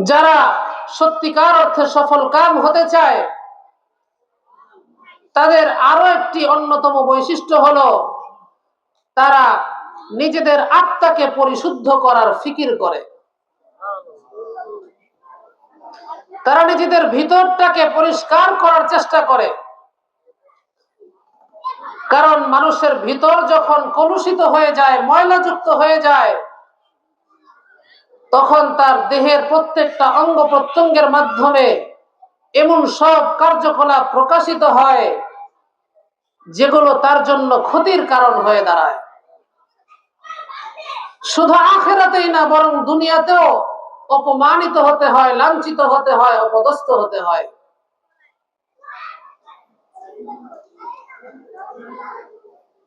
যারা সত্যিকার অর্থে সফল কাম হতে চায় তাদের আরো একটি অন্যতম বৈশিষ্ট্য হলো তারা নিজেদের আত্মাকে পরিশুদ্ধ করার ফিকির করে। তারা নিজেদের ভিতরটাকে পরিষ্কার করার চেষ্টা করে। কারণ মানুষের ভিতর যখন কলুষিত হয়ে যায়, ময়লাযুক্ত হয়ে যায়, তখন তার দেহের প্রত্যেকটা অঙ্গ প্রত্যঙ্গের মাধ্যমে এমন সব কার্যকলাপ প্রকাশিত হয় যেগুলো তার জন্য ক্ষতির কারণ হয়ে দাঁড়ায়। শুধু আখিরাতেই না, বরং দুনিয়াতেও অপমানিত হতে হয়, লাঞ্ছিত হতে হয়, অপদস্থ হতে হয়।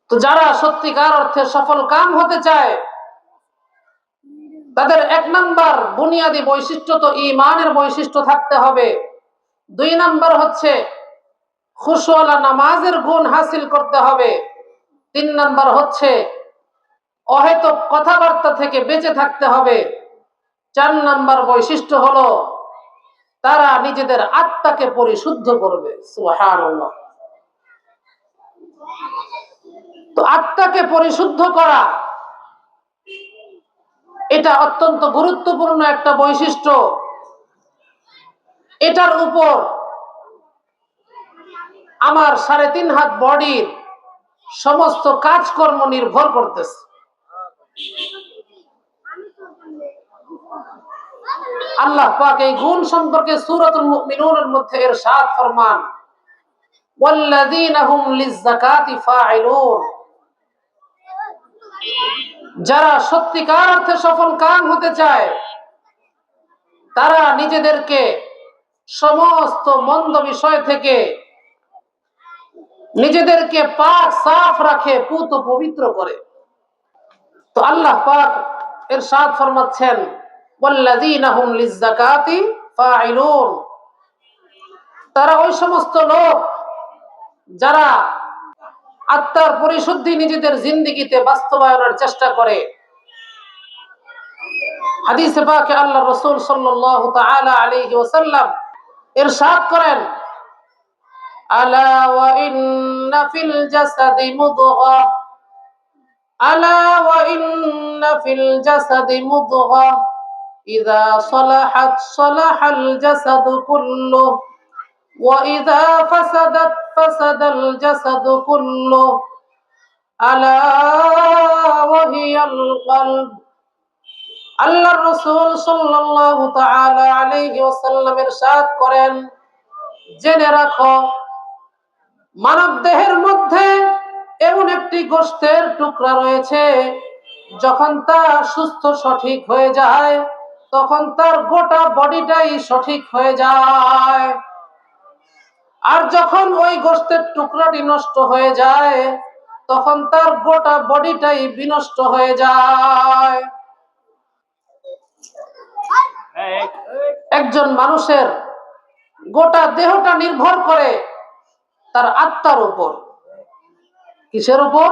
তো যারা সত্যিকার অর্থে সফল কাম হতে চায় তাদের 1 নাম্বার বুনিয়াদী বৈশিষ্ট্য তো ঈমানের বৈশিষ্ট্য থাকতে হবে। 2 নাম্বার হচ্ছে খুশুওয়ালা নামাজের গুণ হাসিল করতে হবে। 3 নাম্বার হচ্ছে অহেতুক কথাবার্তা থেকে বেঁচে থাকতে হবে। 4 নাম্বার বৈশিষ্ট্য হলো তারা নিজেদের আত্মাকে পরিশুদ্ধ করবে। সুবহানাল্লাহ। তো আত্মাকে পরিশুদ্ধ করা এটা অত্যন্ত গুরুত্বপূর্ণ একটা বৈশিষ্ট্য। এটার উপর আমার 3.5 হাত বডির সমস্ত কাজকর্ম নির্ভর করতেছে। আল্লাহ পাক এই গুণ সম্পর্কে সূরাতুল মুমিনুনের মধ্যে ইরশাদ ফরমান, ওয়াল্লাযীনা হুম লিয-যাকাতি ফাঈলুন। যারা সত্যিকার অর্থে সফল কাম হতে চায় তারা নিজেদেরকে সমস্ত মন্দ বিষয় থেকে নিজেদেরকে পাক সাফ রাখে, পুত পবিত্র করে। তো আল্লাহ পাক ইরশাদ ফরমাচ্ছেন, ওয়াল্লাযীনা হুম লিয-যাকাতি ফাঈলুন। তারা ওই সমস্ত লোক যারা আত্মার পরিশুদ্ধি নিজেদের জিন্দেগিতে বাস্তবায়নের চেষ্টা করে। হাদিসে পাকে আল্লাহ রাসূল সাল্লাল্লাহু তাআলা আলাইহি ওয়াসাল্লাম ইরশাদ করেন, আলা ওয়া ইন্না ফিল জাসাদি মুদগা, আলা ওয়া ইন্না ফিল জাসাদি মুদগা, ইযা সালাহাত সালাহাল জাসাদু কুল্লুহু ওয়া ইযা ফাসাদাত ফাসাদাল জাসাদু কুল্লুহু আলা ওয়া হিয়াল কলব। আল্লাহর রাসূল সাল্লাল্লাহু তাআলা আলাইহি ওয়াসাল্লাম ইরশাদ করেন, জেনে রাখো মানব দেহের মধ্যে এমন একটি গোশতের টুকরা রয়েছে, যখন তা সুস্থ সঠিক হয়ে যায় তখন তার গোটা বডিটাই সঠিক হয়ে যায়। আর যখন ওই গোশতের টুকরাটি নষ্ট হয়ে যায় তখন তার গোটা বডিটাই বিনষ্ট হয়ে যায়। একজন মানুষের গোটা দেহটা নির্ভর করে তার আত্মার উপর। কিসের উপর?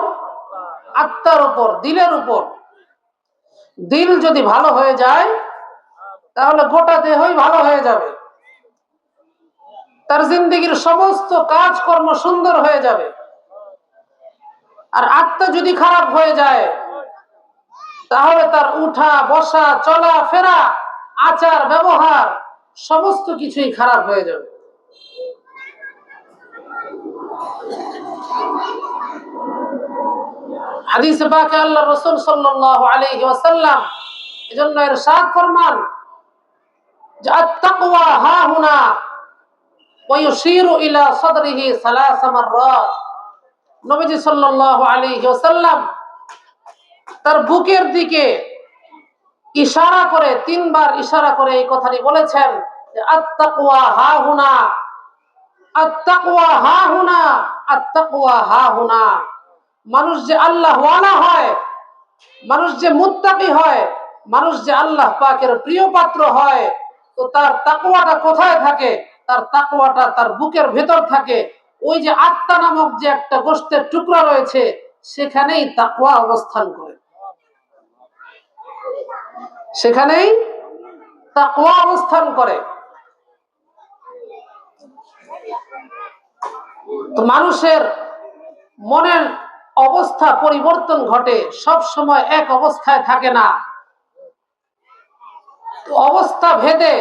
আত্মার উপর, দিলের উপর। দিল যদি ভালো হয়ে যায় তাহলে গোটা দেহই ভালো হয়ে যাবে, তার জিন্দেগির সমস্ত কাজকর্ম সুন্দর হয়ে যাবে। আর আত্মা যদি খারাপ হয়ে যায় তাহলে তার উঠা বসা, চলা ফেরা, আচার ব্যবহার সমস্ত কিছুই খারাপ হয়ে যাবে। হাদিসে পাকে আল্লাহ রাসূল সাল্লাল্লাহু আলাইহি ওয়াসাল্লাম এজন্য ইরশাদ ফরমান যে আত-তাকওয়া হাহুনা ওয়া ইউশিরু ইলা সাদরিহি 3 মাররাত। নবীজি সাল্লাল্লাহু আলাইহি ওয়াসাল্লাম তার বুকের দিকে ইশারা করে 3 বার ইশারা করে এই কথাটি বলেছেন যে আত-তাকওয়া হাহুনা, আত-তাকওয়া হাহুনা, আত-তাকওয়া হাহুনা। মানুষ যে আল্লাহ ওয়ালা হয়, মানুষ যে মুত্তাকি হয়, মানুষ যে আল্লাহ পাকের প্রিয় পাত্র হয়, তো তার তাকওয়াটা কোথায় থাকে? তার তাকওয়াটা তার বুকের ভেতর থাকে। ওই যে আত্মা নামক যে একটা গোশতের টুকরা রয়েছে সেখানেই তাকওয়া অবস্থান করে, সেখানেই তাকওয়া অবস্থান করে। তো মানুষের মনের অবস্থা পরিবর্তন ঘটে, সব সময় এক অবস্থায় থাকে না। অবস্থা ভেদে,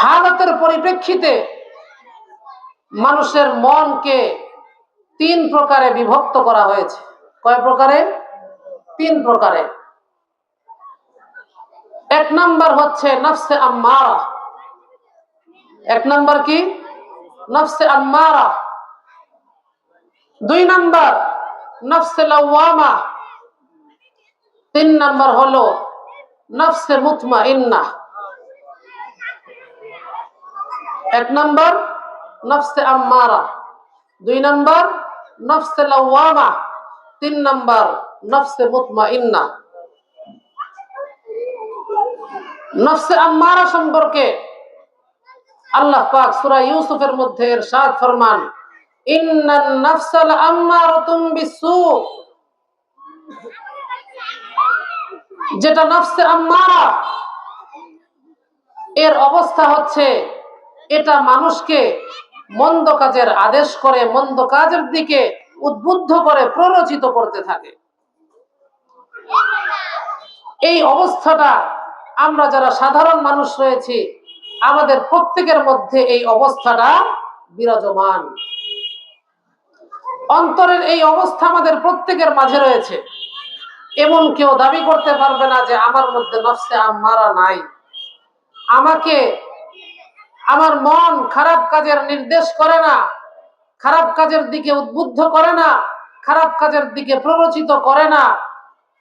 হালতের পরিপ্রেক্ষিতে মানুষের মনকে তিন প্রকারে বিভক্ত করা হয়েছে। কয় প্রকারে? তিন প্রকারে। এক নাম্বার হচ্ছে নফসে আম্মারা। এক নাম্বার কি? নফসে আম্মারা। দুই নাম্বার নফসে লাওয়ামা। তিন নাম্বার হলো নফসে মুতমাইন্না। এক নাম্বার নফসে আম্মারা, দুই নাম্বার নফসে লাওয়ামা, তিন নাম্বার নফসে মুতমাইন্না। নফসে আম্মারা সম্পর্কে আল্লাহ পাক সূরা ইউসুফের মধ্যে ইরশাদ ফরমান, ইন্নান নাফসা লাআম্মারাতুম বিসসু। যেটা নফসে আম্মারা, এর অবস্থা হচ্ছে এটা মানুষকে মন্দ কাজের আদেশ করে, মন্দ কাজের দিকে উদ্বুদ্ধ করে, প্ররোচিত করতে থাকে। এই অবস্থাটা আমরা যারা সাধারণ মানুষ রয়েছি, আমাদের প্রত্যেকের মধ্যে এই অবস্থাটা বিরাজমান। অন্তরের এই অবস্থা আমাদের প্রত্যেকের মাঝে রয়েছে। এমন কেউ দাবি করতে পারবে না যে আমার মধ্যে নফসে আম্মারা নাই। আমাকে আমার মন খারাপ কাজের নির্দেশ করে না, খারাপ কাজের দিকে উদ্বুদ্ধ করে না, খারাপ কাজের দিকে প্ররোচিত করে না,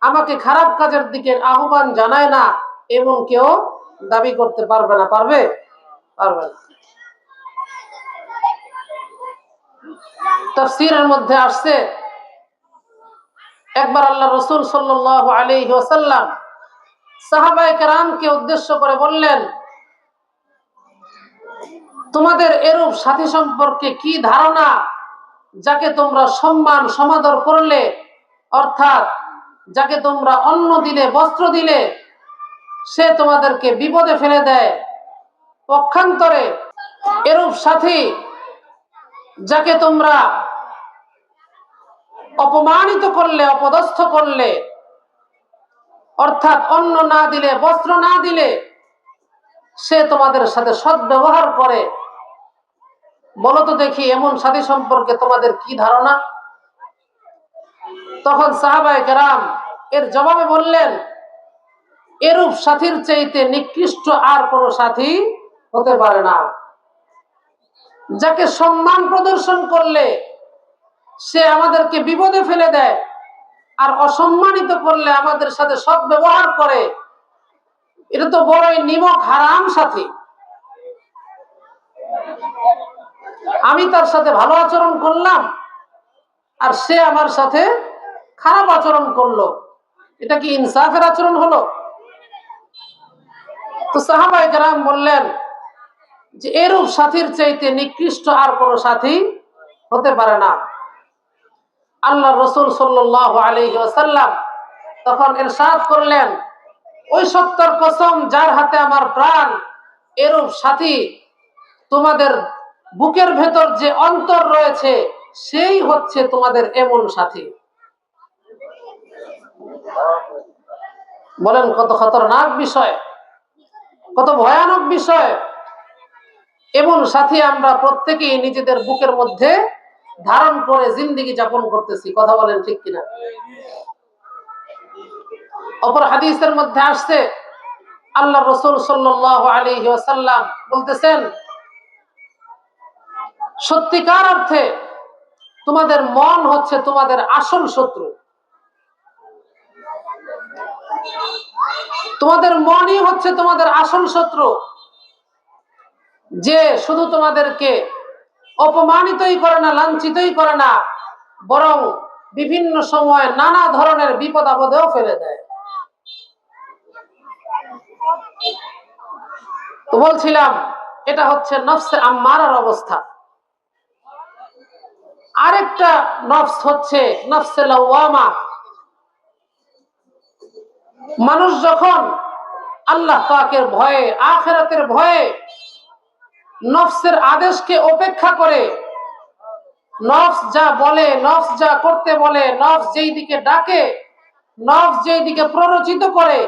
আমাকে খারাপ কাজের দিকে আহ্বান জানায় না। এমন কেউ দাবি করতে পারবে না। পারবে? পারবে না। তাফসীরের মধ্যে আসছে, একবার আল্লাহ রাসূল সাল্লাল্লাহু আলাইহি ওয়াসাল্লাম সাহাবায়ে কেরামকে উদ্দেশ্য করে বললেন, তোমাদের এরূপ সাথী সম্পর্কে কি ধারণা যাকে তোমরা সম্মান সমাদর করলে, অর্থাৎ যাকে তোমরা অন্ন দিলে, বস্ত্র দিলে, সে তোমাদেরকে বিপদে ফেলে দেয়। পক্ষান্তরে এরূপ সাথী যাকে তোমরা অপমানিত করলে, অপদস্থ করলে, অর্থাৎ অন্ন না দিলে, বস্ত্র না দিলে, সে তোমাদের সাথে সদ্ব্যবহার করে। বলো তো দেখি এমন সাথী সম্পর্কে তোমাদের কি ধারণা? তখন সাহাবায়ে কেরাম এর জবাবে বললেন, এরূপ সাথীর চাইতে নিকৃষ্ট আর কোন সাথী হতে পারে না। যাকে সম্মান প্রদর্শন করলে সে আমাদেরকে বিপদে ফেলে দেয়, আর অসম্মানিত করলে আমাদের সাথে সদ্ব্যবহার করে, এটা তো বড়ই নিমক হারাম সাথী। আমি তার সাথে ভালো আচরণ করলাম আর সে আমার সাথে খারাপ আচরণ করলো, এটা কি ইনসাফের আচরণ হলো? তো সাহাবায়ে কেরাম বললেন যে এরূপ সাথীর চাইতে নিকৃষ্ট আর কোন সাথী হতে পারে না। আল্লাহ রাসূল সাল্লাল্লাহু আলাইহি ওয়াসাল্লাম তখন ইরশাদ করলেন, ওই সত্যের কসম যার হাতে আমার প্রাণ, এরূপ সাথী তোমাদের বুকের ভেতর যে অন্তর রয়েছে সেই হচ্ছে তোমাদের এমন সাথী। বলেন কত খতরনাক বিষয়, কত ভয়ানক বিষয়। এমন সাথী আমরা প্রত্যেকেই নিজেদের বুকের মধ্যে ধারণ করে জিন্দেগি যাপন করতেছি। কথা বলেন ঠিক কিনা? অপর হাদিসের মধ্যে আসছে, আল্লাহ রাসূল সাল্লাল্লাহু আলাইহি ওয়াসাল্লাম বলতেছেন, সত্যিকার অর্থে তোমাদের মন হচ্ছে তোমাদের আসল শত্রু। তোমাদের মনই হচ্ছে তোমাদের আসল শত্রু, যে শুধু তোমাদেরকে অপমানিতই করে না, লাঞ্ছিতই করে না, বরং বিভিন্ন সময় নানা ধরনের বিপদ আপদেও ফেলে দেয়। তো বলছিলাম এটা হচ্ছে নফসে আম্মারার অবস্থা। আরেকটা নফস হচ্ছে নফসে লাওয়ামা। মানুষ যখন আল্লাহ পাকের ভয়ে, আখিরাতের ভয়ে নফসের আদেশকে উপেক্ষা করে, নফস যা বলে, নফস যা করতে বলে, নফস যেই দিকে ডাকে, নফস যেই দিকে প্ররোচিত করে,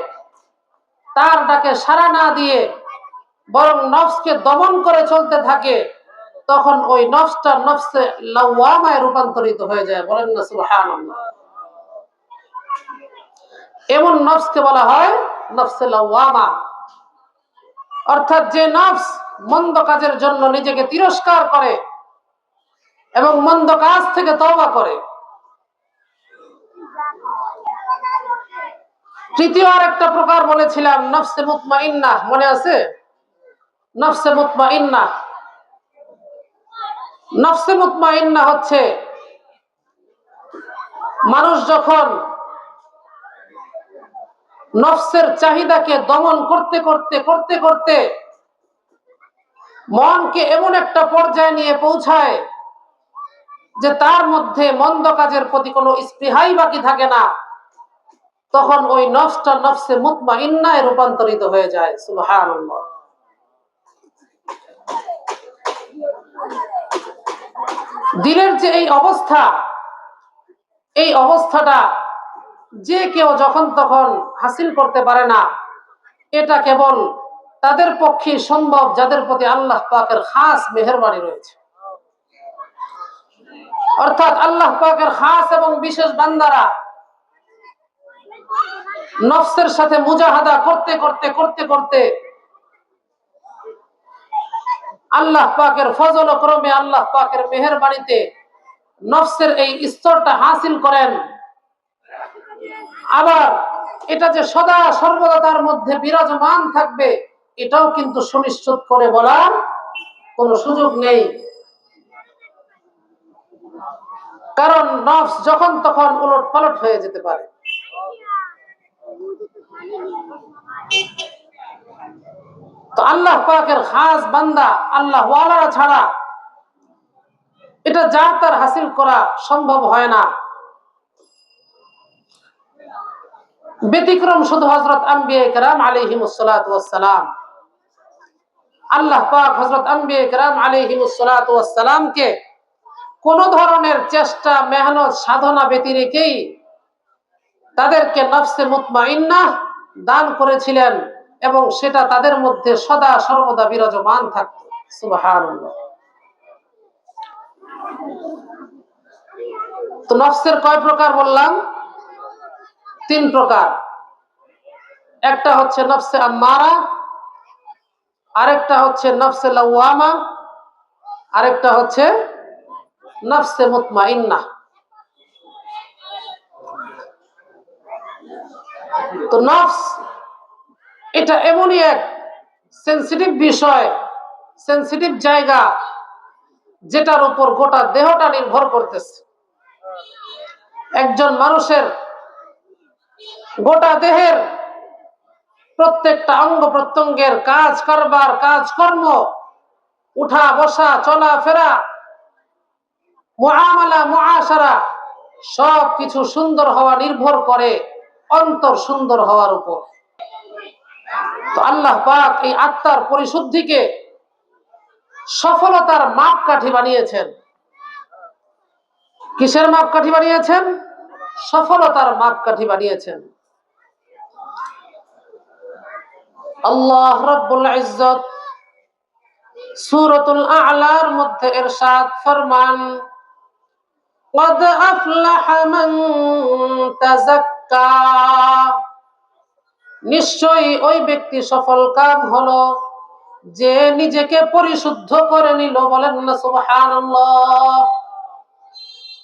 তার ডাকে সাড়া না দিয়ে বরং নফসকে দমন করে চলতে থাকে, তখন ওই নফসটা নফসে লাওয়ামায় রূপান্তরিত হয়ে যায়। বলেন না সুবহানাল্লাহ। এমন নফসকে বলা হয় নফসে লাওয়ামা। অর্থাৎ যে নফস মন্দ কাজের জন্য নিজেকে তিরস্কার করে এবং মন্দ কাজ থেকে তওবা করে। তৃতীয় আর একটা প্রকার বলেছিলাম নফসে মুতমাইন্নাহ, মনে আছে? নফসে মুতমাইন্নাহ, নফসে মুতমাইন্নাহ হচ্ছে মানুষ যখন নফসের চাহিদাকে দমন করতে করতে করতে করতে মনকে এমন একটা পর্যায়ে নিয়ে পৌঁছায় যে তার মধ্যে মন্দ কাজের প্রতি কোনো স্পৃহাই বাকি থাকে না, তখন ওই নফসটা নফসে মুতমাইন্নায় রূপান্তরিত হয়ে যায়। সুবহানাল্লাহ। দিলের যে এই অবস্থা, এই অবস্থাটা যে কেউ যখন তখন হাসিল করতে পারে না। এটা কেবল তাদের পক্ষে সম্ভব যাদের প্রতি আল্লাহ পাকের খাস মেহেরবানি রয়েছে। অর্থাৎ আল্লাহ পাকের খাস এবং বিশেষ বান্দারা নফসের সাথে মুজাহাদা করতে করতে করতে করতে আল্লাহ পাকের ফজল ক্রমে, আল্লাহ পাকের মেহেরবানিতে নফসের এই স্তরটা হাসিল করেন। আবার এটা যে সদা সর্বদা তার মধ্যে বিরাজমান থাকবে, এটাও কিন্তু সুনিশ্চিত করে বলার কোনো সুযোগ নেই। কারণ নফস যখন তখন উলট পালট হয়ে যেতে পারে। তো আল্লাহ পাকের খাস বান্দা, আল্লাহ ওয়ালারা ছাড়া এটা যার তার হাসিল করা সম্ভব হয় না। ব্যতিক্রম শুধু হযরত আম্বিয়া কেরাম আলাইহিমুস সালাতু ওয়াস সালাম। আল্লাহ পাক হযরত আম্বিয়া কেরাম আলাইহিমুস সালাতু ওয়াস সালামকে কোন ধরনের চেষ্টা, মেহনত, সাধনা ব্যতি রেখেই তাদেরকে নফসে মুতমাইন্নাহ দান করেছিলেন এবং সেটা তাদের মধ্যে সদা সর্বদা বিরাজমান থাকত। সুবহানাল্লাহ। তো নফসের কয় প্রকার বললাম? 3 প্রকার। একটা হচ্ছে নফসে আম্মারা, আরেকটা হচ্ছে নফসে লাওয়ামা, আরেকটা হচ্ছে নফসে মুতমাইন্নাহ। তো নফস এটা এমনই এক সেনসিটিভ বিষয়, সেনসিটিভ জায়গা, যেটার উপর গোটা দেহটা নির্ভর করতেছে। একজন মানুষের গোটা দেহের প্রত্যেকটা অঙ্গ প্রত্যঙ্গের কাজ কারবার, কাজকর্ম, উঠা বসা, চলাফেরা, মুআমালা, মুআশারা সবকিছু সুন্দর হওয়া নির্ভর করে অন্তর সুন্দর হওয়ার উপর। তো আল্লাহ পাক এই আত্মার পরিশুদ্ধিকে সফলতার মাপকাঠি বানিয়েছেন। কিসের মাপকাঠি বানিয়েছেন? সফলতার মাপকাঠি বানিয়েছেন। আল্লাহ রাব্বুল ইজ্জত সূরাতুল আ'লার মধ্যে ইরশাদ ফরমান, ক্বাদ আফলাহা মান তাযাক্কা, নিশ্চয়ই ওই ব্যক্তি সফল কাম হলো যে নিজেকে পরিশুদ্ধ করে নিল। বলেন না সুবহানাল্লাহ।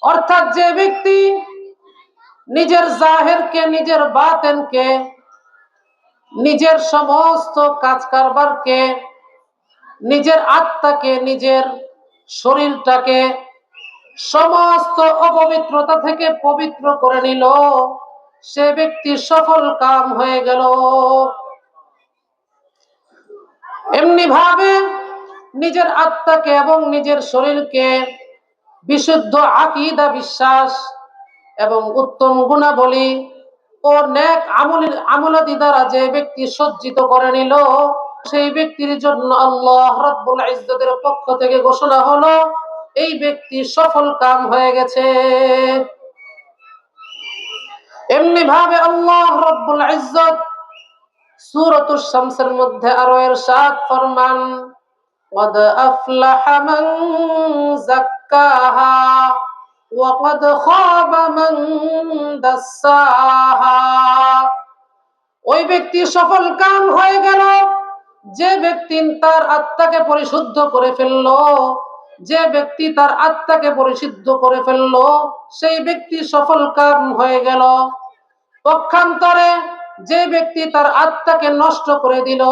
অর্থাৎ যে ব্যক্তি নিজের জাহেরকে, নিজের বাতেনকে, নিজের সমস্ত কাজ কারবারকে, নিজের আত্মাকে, নিজের শরীরটাকে সমস্ত অপবিত্রতা থেকে পবিত্র করে নিল, সে ব্যক্তি সফল কাম হয়ে গেল। এমনি ভাবে নিজের আত্মাকে এবং নিজের শরীরকে বিশুদ্ধ আকীদা, বিশ্বাস এবং উত্তম গুণাবলী, ও নেক আমলাদি দ্বারা যে ব্যক্তি সজ্জিত করে নিল, সেই ব্যক্তির জন্য আল্লাহ রাব্বুল ইজ্জতের পক্ষ থেকে ঘোষণা হলো এই ব্যক্তি সফল কাম হয়ে গেছে। এমনি ভাবে আল্লাহ রাব্বুল ইজ্জত সূরাতুশ শামসের মধ্যে আরো ইরশাদ ফরমান, قد أفلح من زكاها وقد خاب من دساها। ওই ব্যক্তি সফল কাম হয়ে গেল যে ব্যক্তি তার আত্মাকে পরিশুদ্ধ করে ফেললো, যে ব্যক্তি তার আত্মাকে পরিশুদ্ধ করে ফেললো সেই ব্যক্তি সফল কাম হয়ে গেল। পক্ষান্তরে যে ব্যক্তি তার আত্মাকে নষ্ট করে দিল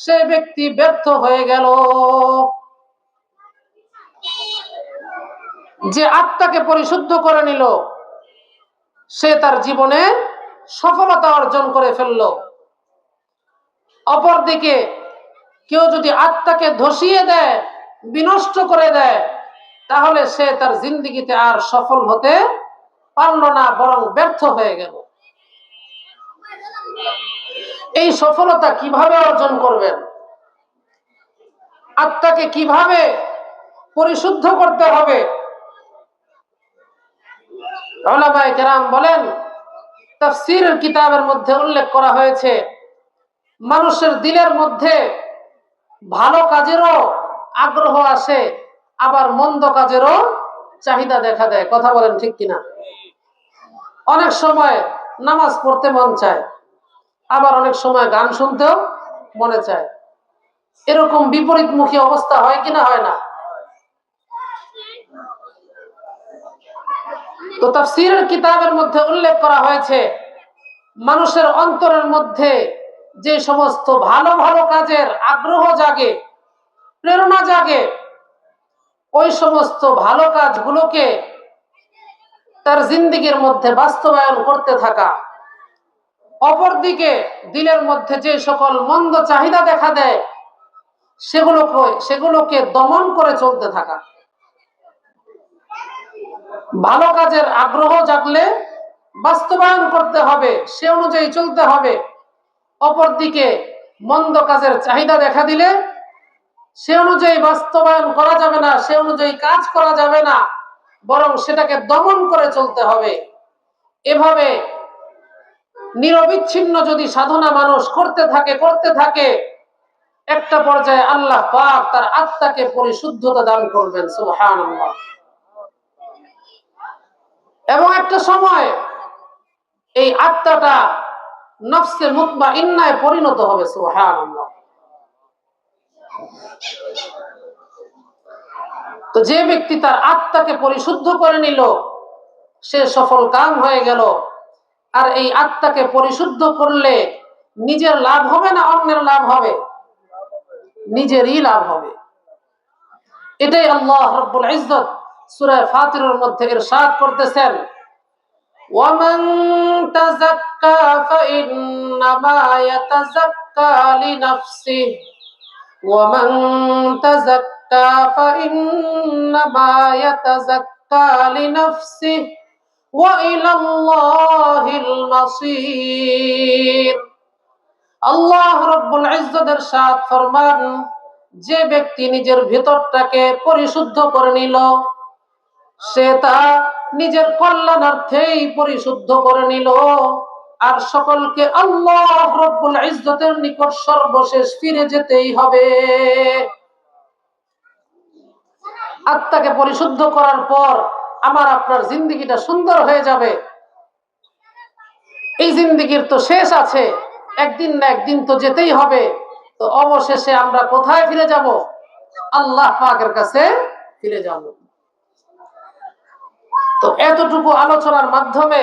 সে ব্যক্তি ব্যর্থ হয়ে গেল। যে আত্মাকে পরিশুদ্ধ করে নিল সে তার জীবনে সফলতা অর্জন করে ফেলল। অপরদিকে কেউ যদি আত্মাকে ধসিয়ে দেয়, বিনষ্ট করে দেয়, তাহলে সে তার জিন্দেগিতে আর সফল হতে পারল না, বরং ব্যর্থ হয়ে গেল। এই সফলতা কিভাবে অর্জন করবেন? আত্মাকে কিভাবে পরিশুদ্ধ করতে হবে? উলামায়ে কেরাম বলেন, তাফসীরের কিতাবের মধ্যে উল্লেখ করা হয়েছে মানুষের দিলের মধ্যে ভালো কাজেরও আগ্রহ আসে, আবার মন্দ কাজেরও চাহিদা দেখা দেয়। কথা বলেন ঠিক কিনা? অনেক সময় নামাজ পড়তে মন চায়, আবার অনেক সময় গান শুনতেও মনে চায়। এরকম বিপরীতমুখী অবস্থা হয় কিনা? হয় না? তো তাফসীরের কিতাবের মধ্যে উল্লেখ করা হয়েছে মানুষের অন্তরের মধ্যে যে সমস্ত ভালো ভালো কাজের আগ্রহ জাগে, প্রেরণা জাগে, ওই সমস্ত ভালো কাজগুলোকে তার জিন্দেগীর মধ্যে বাস্তবায়ন করতে থাকা। অপরদিকে দিলের মধ্যে যে সকল মন্দ চাহিদা দেখা দেয় সেগুলোকে দমন করে চলতে থাকা। ভালো কাজের আগ্রহ জাগলে বাস্তবায়ন করতে হবে, সে অনুযায়ী চলতে হবে। অপরদিকে মন্দ কাজের চাহিদা দেখা দিলে সে অনুযায়ী বাস্তবায়ন করা যাবে না, সে অনুযায়ী কাজ করা যাবে না, বরং সেটাকে দমন করে চলতে হবে। এভাবে নিরবিচ্ছিন্ন যদি সাধনা মানুষ করতে থাকে একটা পর্যায়ে আল্লাহ পাক তার আত্মাকে পরিশুদ্ধতা দান করবেন। সুবহানাল্লাহ। এবং একটা সময় এই আত্মাটা নফসে মুতমাইন্নায় পরিণত হবে। সুবহানাল্লাহ। তো যে ব্যক্তি তার আত্মাকে পরিশুদ্ধ করে নিল সে সফল কাম হয়ে গেল। আর এই আত্মাকে পরিশুদ্ধ করলে নিজের লাভ হবে না অন্যের লাভ হবে? নিজেরই লাভ হবে। এটাই আল্লাহ রাব্বুল ইজ্জত সূরা ফাতিরের মধ্যে ইরশাদ করতেছেন, ওয়ামান তাযাক্কা ফাইন্নামা ইয়াতাযাক্কা লিনাফসিহি ওয়ামান তাযাক্কা ফাইন্নামা ইয়াতাযাক্কা লিনাফসিহি ওয়া ইলাল্লাহিল মাসীর। আল্লাহ রাব্বুল ইজ্জত ইরশাদ ফরমান, যে ব্যক্তি নিজের ভিতরটাকে পরিশুদ্ধ করে নিল সে তা নিজের কল্যাণার্থেই পরিশুদ্ধ করে নিল। আর সকলকে আল্লাহ রাব্বুল ইজ্জতের নিকট সর্বশেষ ফিরে যেতেই হবে। আত্মাকে পরিশুদ্ধ করার পর আমার আপনার জিন্দেগিটা সুন্দর হয়ে যাবে। এই জিন্দেগির তো শেষ আছে, একদিন না একদিন তো যেতেই হবে। তো অবশেষে আমরা কোথায় ফিরে যাব? আল্লাহ পাকের কাছে ফিরে যাব। তো এতটুকু আলোচনার মাধ্যমে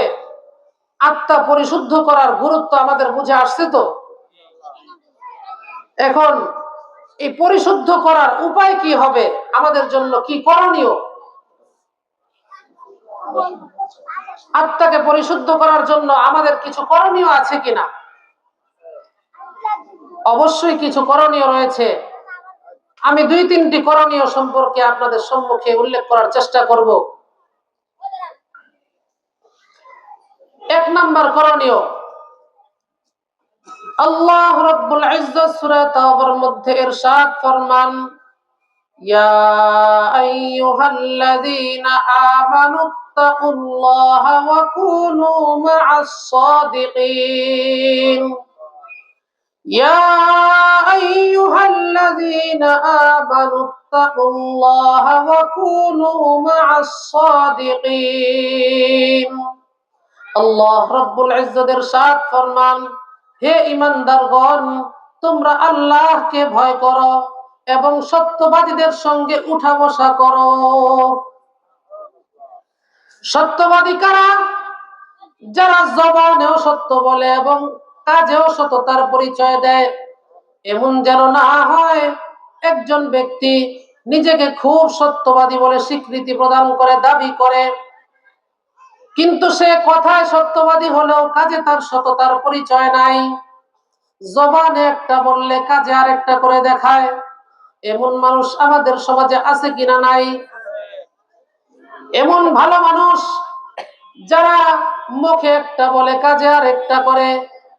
আত্মা পরিশুদ্ধ করার গুরুত্ব আমাদের বুঝে আসছে। তো এখন এই পরিশুদ্ধ করার উপায় কি হবে, আমাদের জন্য কি করণীয়? আত্মাকে পরিশুদ্ধ করার জন্য আমাদের কিছু করণীয় আছে কিনা? অবশ্যই কিছু করণীয় রয়েছে। আমি 2-3টি করণীয় সম্পর্কে আপনাদের সম্মুখে উল্লেখ করার চেষ্টা করব। 1 নাম্বার করণীয়, আল্লাহ রাব্বুল ইজ্জত সূরা তাওবার মধ্যে ইরশাদ ফরমান, ইয়া আইয়ুহাল্লাযীনা আমানুত্তাকুল্লাহা ওয়া কুনু মা'আস সাদিকিন। ইয়া আইয়ুহাল্লাযীনা আমানুত্তাকুল্লাহা ওয়া কুনু মা'আস সাদিকিন। আল্লাহ রাব্বুল ইজ্জত ইরশাদ ফরমান, হে ঈমানদারগণ, তোমরা আল্লাহকে ভয় করো এবং সত্যবাদীদের সঙ্গে উঠা বসা করো। সত্যবাদী কারা? যারা জবানেও সত্য বলে এবং কাজেও সততার পরিচয় দেয়। এমন যেন না হয় একজন ব্যক্তি নিজেকে খুব সত্যবাদী বলে স্বীকৃতি প্রদান করে, দাবি করে, কিন্তু সে কথায় সত্যবাদী হলেও কাজে তার সততার পরিচয় নাই। জবানে একটা বললে কাজে আরেকটা করে দেখায়। এমন মানুষ আমাদের সমাজে আছে কিনা? নাই। এমন ভালো মানুষ যারা মুখে একটা বলে কাজে আরেকটা করে,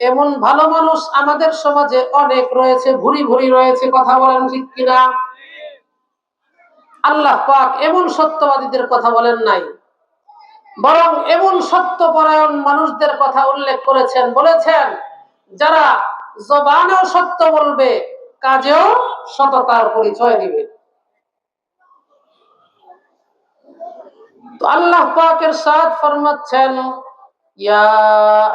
এমন ভালো মানুষ আমাদের সমাজে অনেক রয়েছে, ভুরি ভুরি রয়েছে। কথা বলেন ঠিক কিনা? আল্লাহ পাক এমন সত্যবাদীদের কথা বলেন নাই, বরং এমন সত্যপরায়ণ মানুষদের কথা উল্লেখ করেছেন। বলেছেন যারা জবানেও সত্য বলবে, কাজেও সততার পরিচয় দিবে। তো আল্লাহ পাক ইরশাদ ফরমাচ্ছেন, ইয়া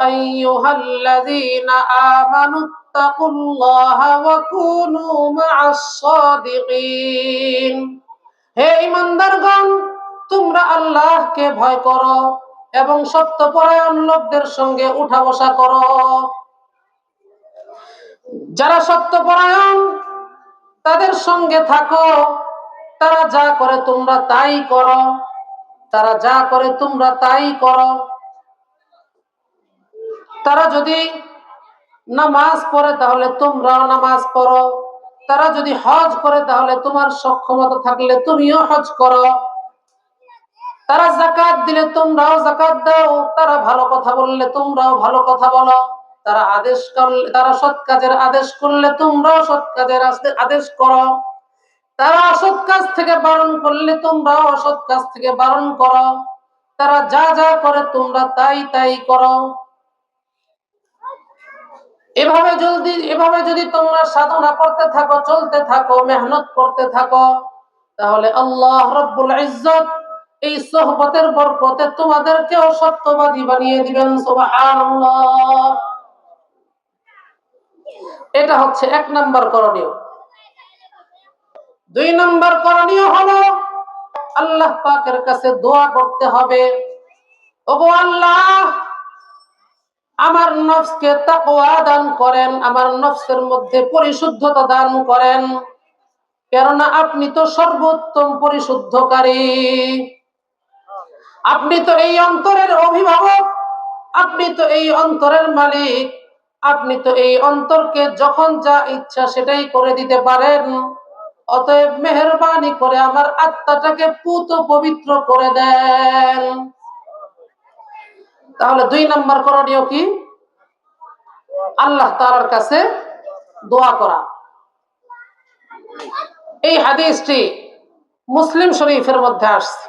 আইয়ুহাল্লাযীনা আমানুত্তাকুল্লাহা ওয়া কুনু মা'আস সাদিকিন। হে ঈমানদারগণ, তোমরা আল্লাহকে ভয় করো এবং সত্যপরায়ণ লোকদের সঙ্গে উঠা বসা করো। যারা সত্যপরায়ণ তাদের সঙ্গে থাকো। তারা যা করে তোমরা তাই করো, তারা যা করে তোমরা তাই করো। তারা যদি নামাজ পড়ে তাহলে তোমরাও নামাজ পড়ো। তারা যদি হজ করে তাহলে তোমার সক্ষমতা থাকলে তুমিও হজ করো। তারা যাকাত দিলে তোমরাও যাকাত দাও। তারা ভালো কথা বললে তোমরাও ভালো কথা বলো। তারা আদেশ করলে, তারা সৎ কাজের আদেশ করলে তোমরাও সৎ কাজের আদেশ করো। তারা অসৎ কাজ থেকে বারণ করলে তোমরাও অসৎ কাজ থেকে বারণ করো। তারা যা যা করে তোমরা তাই তাই করো। এভাবে যদি তোমরা সাধনা করতে থাকো, চলতে থাকো, মেহনত করতে থাকো, তাহলে আল্লাহ রাব্বুল ইজ্জত এই সোহবতের বরকতে তোমাদেরকেও সত্যবাদী বানিয়ে দিবেন। সুবহানাল্লাহ। এটা হচ্ছে 1 নাম্বার করণীয়। 2 নাম্বার করণীয় হলো আল্লাহ পাকের কাছে দোয়া করতে হবে, ওগো আল্লাহ, আমার নফসকে তাকওয়া দান করেন, আমার নফসের মধ্যে পরিশুদ্ধতা দান করেন, কেননা আপনি তো সর্বোত্তম পরিশুদ্ধকারী। আপনি তো এই অন্তরের অভিভাবক, আপনি তো এই অন্তরের মালিক, আপনি তো এই অন্তরকে যখন যা ইচ্ছা সেটাই করে দিতে পারেন। অতএব মেহেরবানি করে আমার আত্মাটাকে পুত পবিত্র করে দেন। তাহলে 2 নাম্বার করণীয় কি? আল্লাহ তাআলার কাছে দোয়া করা। এই হাদিসটি মুসলিম শরীফের মধ্যে আসছে।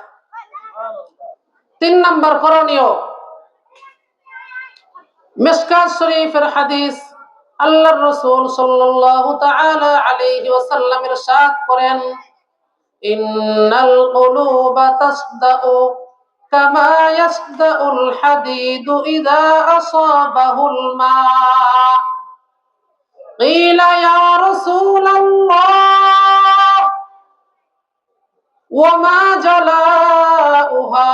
3 নাম্বার করণীয়, মিশকাত শরীফের হাদিস। আল্লাহর রাসূল সাল্লাল্লাহু তাআলা আলাইহি ওয়াসাল্লাম ইরশাদ করেন, ইন্নাল কুলুবা তাসদাউ কামা ইয়াসদাউল হাদিদু ইযা আসাবাহুল মা। কিলা ইয়া রাসূলাল্লাহ ওয়া মা জালাউহা?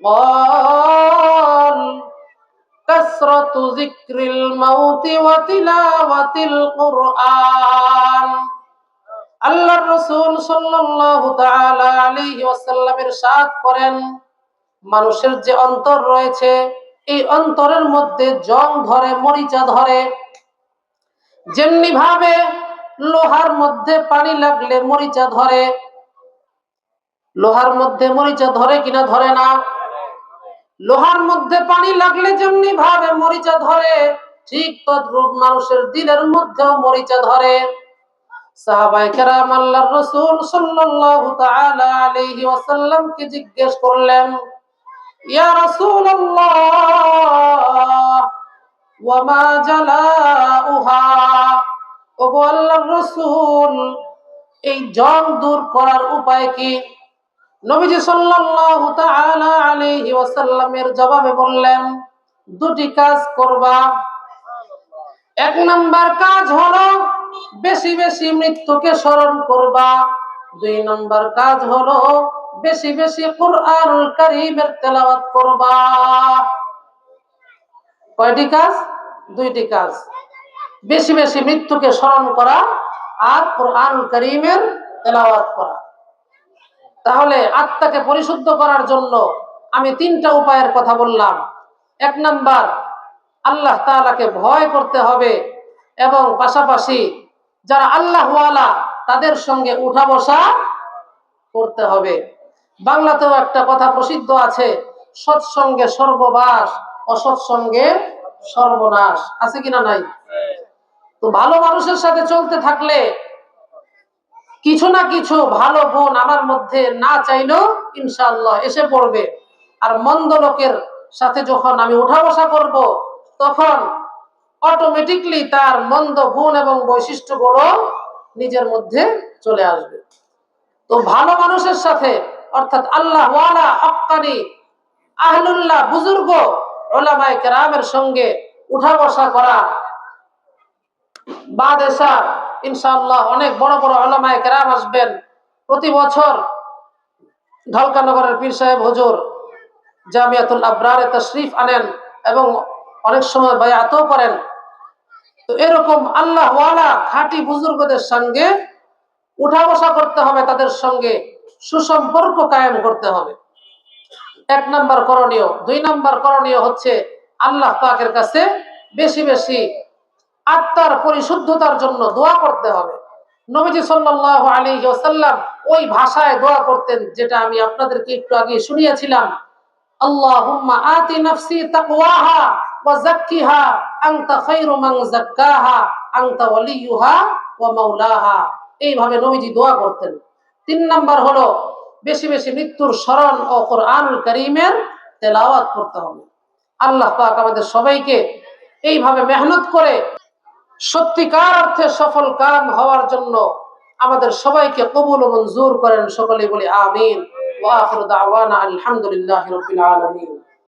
قال كثرة ذكر الموت وتلاوة القرآن। আল্লাহর রাসূল সাল্লাল্লাহু তাআলা আলাইহি ওয়াসাল্লাম ইরশাদ করেন, মানুষের যে অন্তর রয়েছে, এই অন্তরের মধ্যে জং ধরে, মরিচা ধরে। যেমনি ভাবে লোহার মধ্যে পানি লাগলে মরিচা ধরে, লোহার মধ্যে মরিচা ধরে কিনা? ধরে না। লোহার মধ্যে পানি লাগলে যেমনি ভাবে মরিচা ধরে, ঠিক তদ্রূপ মানুষের দিলের মধ্যেও মরিচা ধরে। সাহাবায়ে কেরাম আল্লাহর রাসূল সাল্লাল্লাহু তাআলা আলাইহি ওয়াসাল্লামকে জিজ্ঞেস করলেন, ইয়া রাসূলুল্লাহ ওয়া মা জালাউহা, ওগো আল্লাহর রাসূল, এই জং দূর করার উপায় কি? নবীজি সাল্লাল্লাহু তাআলা আলাইহি ওয়াসাল্লামের জবাবে বললেন, দুটি কাজ করবা। এক নাম্বার কাজ হলো বেশি বেশি মৃত্যুকে স্মরণ করবা। দুই নাম্বার কাজ হলো বেশি বেশি কুরআনুল কারীমের তেলাওয়াত করবা। কয়টি কাজ? দুইটি কাজ, বেশি বেশি মৃত্যুকে স্মরণ করা আর কুরআনুল কারীমের তেলাওয়াত করা। তাহলে আত্মাকে পরিশুদ্ধ করার জন্য আমি তিনটা উপায়ের কথা বললাম। এক নাম্বার, আল্লাহ তাআলাকে ভয় করতে হবে এবং পাশাপাশি যারা আল্লাহওয়ালা তাদের সঙ্গে উঠা বসা করতে হবে। বাংলাতেও একটা কথা প্রসিদ্ধ আছে, সৎসঙ্গে সর্ববাস, অসৎসঙ্গে সর্বনাশ। আছে কিনা নাই? তো ভালো মানুষের সাথে চলতে থাকলে কিছু না কিছু ভালো গুণ আমার মধ্যে না চাইলেও ইনশাআল্লাহ এসে পড়বে। আর মন্দ লোকের সাথে যখন আমি উঠা বসা করব, তখন অটোমেটিকলি তার মন্দ গুণ এবং বৈশিষ্ট্যগুলো নিজের মধ্যে চলে আসবে। তো ভালো মানুষের সাথে, অর্থাৎ আল্লাহ ওয়ালা হক্কানি আহলুল্লাহ বুজুর্গ উলামায়ে কেরামের সঙ্গে উঠা বসা করা, বাদ এশা ইনশাআল্লাহ অনেক বড় বড় উলামায়ে কেরাম আসবেন। প্রতি বছর ঢালকানগরের পীর সাহেব হুজুর জামিয়াতুল আবরারে তাশরীফ আনেন এবং অনেক সময় বায়াতও করেন। তো এরকম আল্লাহ ওয়ালা খাঁটি বুজুর্গদের সঙ্গে উঠা বসা করতে হবে, তাদের সঙ্গে সুসম্পর্ক কায়েম করতে হবে। এক নাম্বার করণীয়। দুই নাম্বার করণীয় হচ্ছে আল্লাহ পাকের কাছে বেশি বেশি আত্মার পরিশুদ্ধতার জন্য দোয়া করতে হবে। নবীজি সাল্লাল্লাহু আলাইহি ওয়াসাল্লাম ওই ভাষায় দোয়া করতেন যেটা আমি আপনাদেরকে একটু আগে শুনিয়েছিলাম, আল্লাহুম্মা আতি নাফসি তাকওয়াহা ওয়া যাক্কিহা আনতা খায়রু মান যাক্কাহা আনতা ওয়ালিয়ুহা ওয়া মাওলাহা। এইভাবে নবীজি দোয়া করতেন। তিন নাম্বার হলো বেশি বেশি মৃত্যুর স্মরণ ও কুরআনুল কারীমের তেলাওয়াত করতে হবে। আল্লাহ পাক আমাদের সবাইকে এইভাবে মেহনত করে সত্যিকার অর্থে সফল কাম হওয়ার জন্য আমাদের সবাইকে কবুল ও মঞ্জুর করেন। সকলেই বলি আমিন। ওয়া আখিরু দাওয়ানা আলহামদুলিল্লাহি রাব্বিল আলামিন।